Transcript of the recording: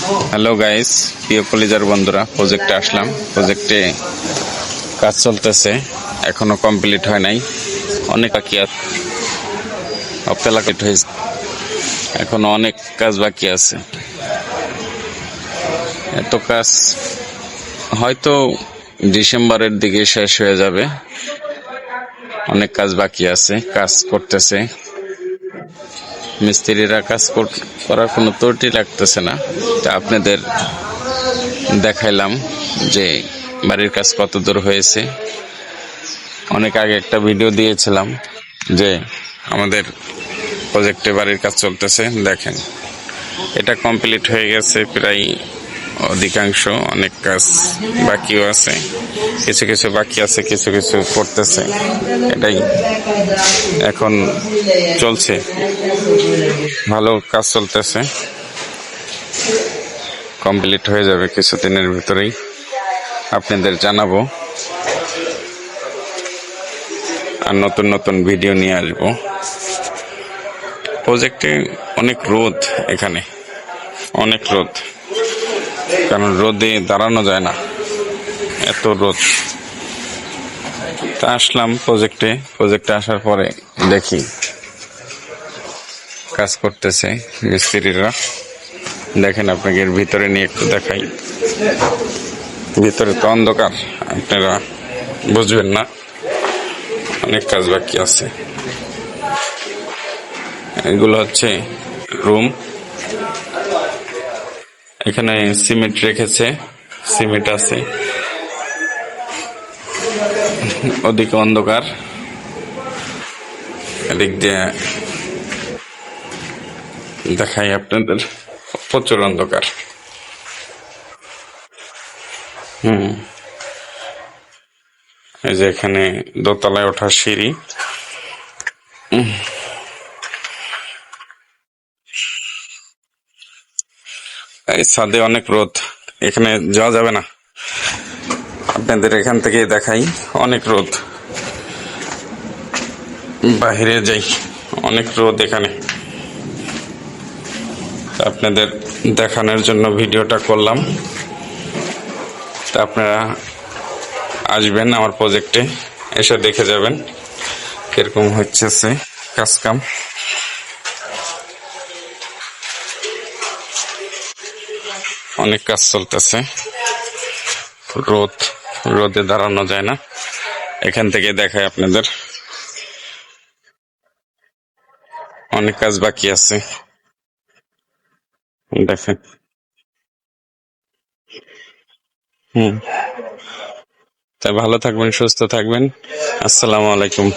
Hello guys, প্রিয় কলিজার বন্ধুরা, প্রজেক্টে আসলাম। প্রজেক্টে কাজ চলতেছে, এখনো কমপ্লিট হয় নাই। অনেক বাকি আছে, হয়েছে, এখনো অনেক কাজ বাকি আছে। এত কাজ হয়তো ডিসেম্বরের দিকে শেষ হয়ে যাবে। অনেক কাজ বাকি আছে, কাজ করতেছে মিস্ত্রিরা। কাজ করার কোনো ত্রুটি লাগতেছে না। তা আপনাদের দেখাইলাম যে বাড়ির কাজ কত দূর হয়েছে। অনেক আগে একটা ভিডিও দিয়েছিলাম যে আমাদের প্রজেক্টে বাড়ির কাজ চলতেছে। দেখেন, এটা কমপ্লিট হয়ে গেছে প্রায় অধিকাংশ। অনেক কাজ বাকিও আছে, কিছু কিছু বাকি আছে, কিছু কিছু করতেছে। এটাই এখন চলছে, ভালো কাজ চলতেছে। কমপ্লিট হয়ে যাবে কিছুদিনের ভিতরেই, আপনাদের জানাবো। আর নতুন নতুন ভিডিও নিয়ে আসবো। প্রজেক্টে অনেক রোদ, এখানে অনেক রোদ, কারণ রোদে দাঁড়ানো যায় না, এত রোদ। তা আসলাম প্রজেক্টে আসার পরে দেখি কাজ করতেছে মিস্ত্রিরা। দেখেন, আপনাকে এর ভিতরে নিয়ে একটু দেখাই। ভিতরে তো অন্ধকার, আপনারা বুঝবেন না, অনেক কাজ বাকি আছে। এগুলো হচ্ছে রুম। এখানে সিমেন্ট রেখেছে, সিমেন্ট আছে। ওদিকে অন্ধকার, এদিক দিয়ে দেখাই আপনাদের, প্রচুর অন্ধকার। এই যে এখানে দোতলায় ওঠার সিঁড়ি। এই ছাদে অনেক রোদ, এখানে যাওয়া যাবে না। আপনাদের এখান থেকে দেখাই, অনেক রোদ। বাহিরে যাই, অনেক রোদ এখানে। আপনাদের দেখানোর জন্য ভিডিওটা করলাম। তা আপনারা আসবেন আমার প্রজেক্টে, এসে দেখে যাবেন কিরকম হচ্ছে কাজ কাম। অনেক কাজ চলতেছে, রোদে দাঁড়ানো যায় না। এখান থেকে দেখায় আপনাদের, অনেক কাজ বাকি আছে। দেখেন। তাই ভালো থাকবেন, সুস্থ থাকবেন। আসসালামু আলাইকুম।